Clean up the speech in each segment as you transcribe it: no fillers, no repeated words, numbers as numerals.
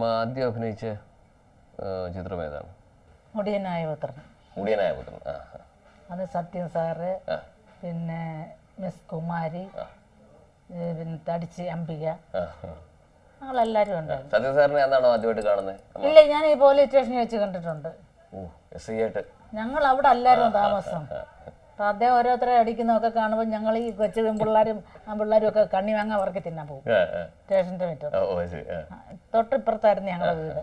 അമ്മ ആദ്യം അഭിനയിച്ച ചിത്രം ഏതാണ്? മുടിയനായ പുത്രൻ. മുടിയനായ പുത്രൻ. അത് സത്യൻ സാറ്, പിന്നെ മിസ് കുമാരി, പിന്നെ തടിച്ച് അംബിക, ഞങ്ങളെല്ലാവരും ഉണ്ടായിരുന്നു. സത്യൻ സാറിനെ എന്നാണോ ആദ്യമായിട്ട് കാണുന്നത്? ഇല്ല, ഞാൻ ഈ പോലീസ് സ്റ്റേഷനിൽ വെച്ച് കണ്ടിട്ടുണ്ട്. ഞങ്ങൾ അവിടെ അല്ലായിരുന്നു താമസം. അപ്പം അദ്ദേഹം ഓരോരുത്തരെ അടിക്കുന്നതൊക്കെ കാണുമ്പോൾ ഞങ്ങൾ ഈ കൊച്ചു പെൺപിള്ളേരും ആൺപിള്ളേരും ഒക്കെ കണ്ണി വാങ്ങാൻ അവർക്ക് തിന്നാൻ പോകും. സ്റ്റേഷൻ്റെ മുറ്റം തൊട്ടിപ്പുറത്തായിരുന്നു ഞങ്ങളുടെ വീട്.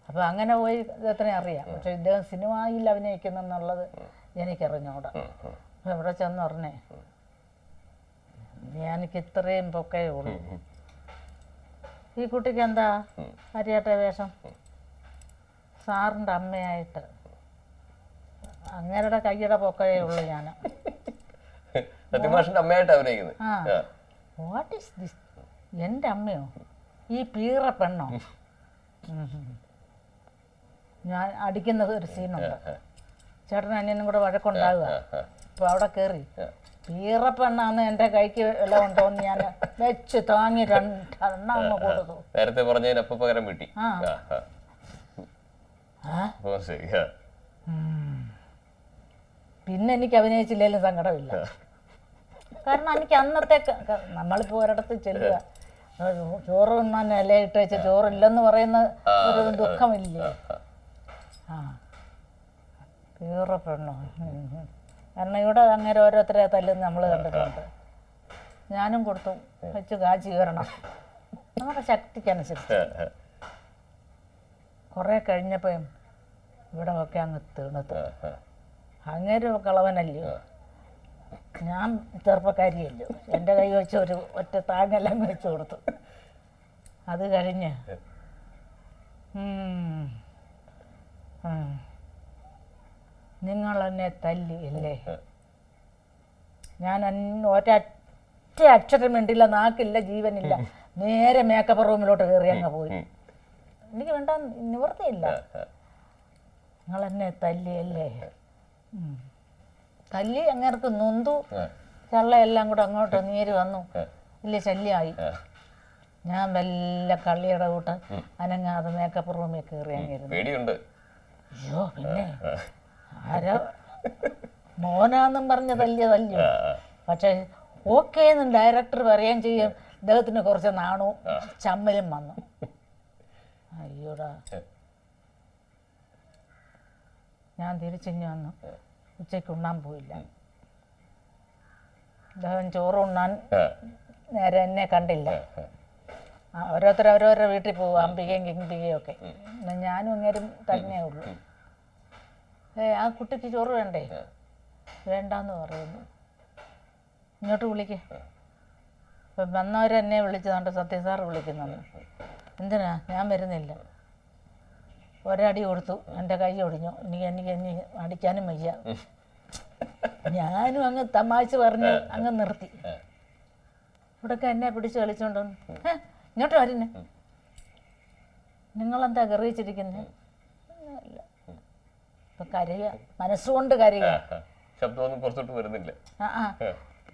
അപ്പോൾ അങ്ങനെ പോയി ഇദ്ദേഹത്തിനെ അറിയാം. പക്ഷേ ഇദ്ദേഹം സിനിമയിൽ അഭിനയിക്കുന്നെന്നുള്ളത് എനിക്കറിഞ്ഞൂടാ. അപ്പം ഇവിടെ ചെന്ന് പറഞ്ഞേ, എനിക്ക് ഇത്രയും പൊക്കേ ഉള്ളൂ, ഈ കുട്ടിക്ക് എന്താ അരിയാട്ടെ വേഷം? സാറിൻ്റെ അമ്മയായിട്ട് അങ്ങേരുടെ കൈയുടെ പൊക്കേ ഉള്ളൂ ഞാൻ. What is this? എൻ്റെ അമ്മയോ? ഈ പീറ പെണ്ണോ? ഞാൻ അടിക്കുന്നത് ഒരു സീനുണ്ട്, ചേട്ടൻ അനിയനും കൂടെ വഴക്കുണ്ടാവുക. അപ്പോൾ അവിടെ കയറി പീറ പെണ്ണാന്ന് എൻ്റെ കൈക്ക് എല്ലാം ഉണ്ടോന്ന് ഞാൻ വെച്ച് താങ്ങി രണ്ടെണ്ണം അങ്ങ് കൊടുത്തു. നേരത്തെ പറഞ്ഞതിനൊപ്പം പകരം കിട്ടി. പിന്നെ എനിക്ക് അഭിനയിച്ചില്ലെങ്കിലും സങ്കടമില്ല. കാരണം എനിക്ക് അന്നത്തെ നമ്മളിപ്പോൾ ഒരിടത്ത് ചെല്ലുക, ചോറ് ഉണ്ണാൻ ഇലയിട്ട് വെച്ച് ചോറില്ലെന്ന് പറയുന്ന ഒരു ദുഃഖമില്ലേ? പീറ പെണ്ണോ? കാരണം ഇവിടെ അങ്ങനെ ഓരോരുത്തരെ തല്ലുന്ന നമ്മൾ കണ്ടിട്ടുണ്ട്. ഞാനും കൊടുത്തു, വെച്ച് കാച്ചി വരണം നമ്മുടെ ശക്തിക്കനുസരിച്ച്. കുറേ കഴിഞ്ഞപ്പോൾ ഇവിടെ ഒക്കെ അങ്ങ് തീർന്നത്. അങ്ങേരും കളവനല്ലയോ, ഞാൻ ചെറുപ്പക്കാരിയല്ലോ. എൻ്റെ കൈ വെച്ച് ഒരു ഒറ്റ താങ്ങെല്ലാം വെച്ച് കൊടുത്തു. അത് കഴിഞ്ഞ് നിങ്ങളെന്നെ തല്ലി അല്ലേ? ഞാൻ ഒരൊറ്റ അക്ഷരം വേണ്ടില്ല, നാക്കില്ല, ജീവനില്ല. നേരെ മേക്കപ്പ് റൂമിലോട്ട് കയറി അങ്ങ് പോയി. എനിക്ക് വേണ്ട, നിവൃത്തിയില്ല. നിങ്ങളെന്നെ തല്ലി അല്ലേ? തല്ലി അങ്ങേർക്ക് നൊന്തു, ചള്ളയെല്ലാം കൂടെ അങ്ങോട്ട് നീര് വന്നു, വലിയ ശല്യമായി. ഞാൻ വല്ല കള്ളിയുടെ കൂട്ട് അനങ്ങാതെ മേക്കപ്പ് റൂമിൽ കയറി അങ്ങിരുന്നു. അയ്യോ, പിന്നെ ആരോ മോനാന്നും പറഞ്ഞ തല്ലിയോ. പക്ഷെ ഓക്കേ എന്ന് ഡയറക്ടർ പറയുകയും ചെയ്യും. ഇദ്ദേഹത്തിന് കുറച്ച് നാണവും ചമ്മലും വന്നു. അയ്യോടാ, ഞാൻ തിരിച്ചിഞ്ഞ് വന്നു. ഉച്ചയ്ക്ക് ഉണ്ണാൻ പോയില്ല. അദ്ദേഹം ചോറ് ഉണ്ണാൻ നേരെ എന്നെ കണ്ടില്ല. ഓരോരുത്തരുടെ വീട്ടിൽ പോകും, അംബികയും കിംബികയും ഒക്കെ. ഞാനും അങ്ങേരും തന്നെ ഉള്ളൂ. ആ കുട്ടിക്ക് ചോറ് വേണ്ടേ? വേണ്ടാന്ന് പറയുന്നു. ഇങ്ങോട്ട് വിളിക്ക. അപ്പം വന്നവരെന്നെ വിളിച്ചതുകൊണ്ട് സത്യ സാറ് വിളിക്കുന്നുണ്ട്. എന്തിനാ? ഞാൻ വരുന്നില്ല. ഒരടി കൊടുത്തു, എൻ്റെ കൈ ഒടിഞ്ഞു. എനിക്ക് അടിക്കാനും വയ്യ. ഞാനും അങ്ങ് തമാശ പറഞ്ഞ് അങ്ങ് നിർത്തി. ഇവിടൊക്കെ എന്നെ പിടിച്ച് കളിച്ചോണ്ട് ഇങ്ങോട്ട് വരുന്നേ, നിങ്ങളെന്താ ഗറിയിച്ചിരിക്കുന്നേ? ഇപ്പൊ കരയുക, മനസ്സുകൊണ്ട് കരയുക, ശബ്ദമൊന്നും പുറത്തോട്ട് വരുന്നില്ല.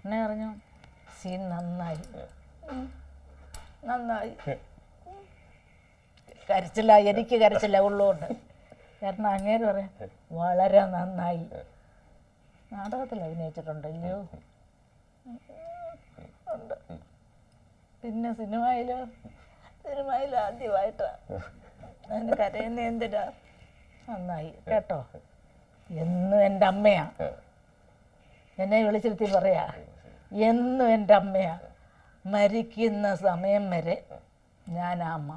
എന്നെ പറഞ്ഞു, സീൻ നന്നായി, നന്നായി. കരച്ചില്ല, എനിക്ക് കരച്ചില്ല, ഉള്ളുകൊണ്ട്. കാരണം അങ്ങേര് പറയാം, വളരെ നന്നായി. നാടകത്തിൽ അഭിനയിച്ചിട്ടുണ്ടല്ലോ. ഉണ്ട്. പിന്നെ സിനിമയിലോ ആദ്യമായിട്ടാ. അതിന് കരയുന്ന എന്തിനാ? നന്നായി കേട്ടോ. എന്നും എൻ്റെ അമ്മയാ എന്നെ വിളിച്ചിരുത്തി പറയാ, എന്നും എൻ്റെ അമ്മയാ. മരിക്കുന്ന സമയം വരെ ഞാൻ അമ്മ.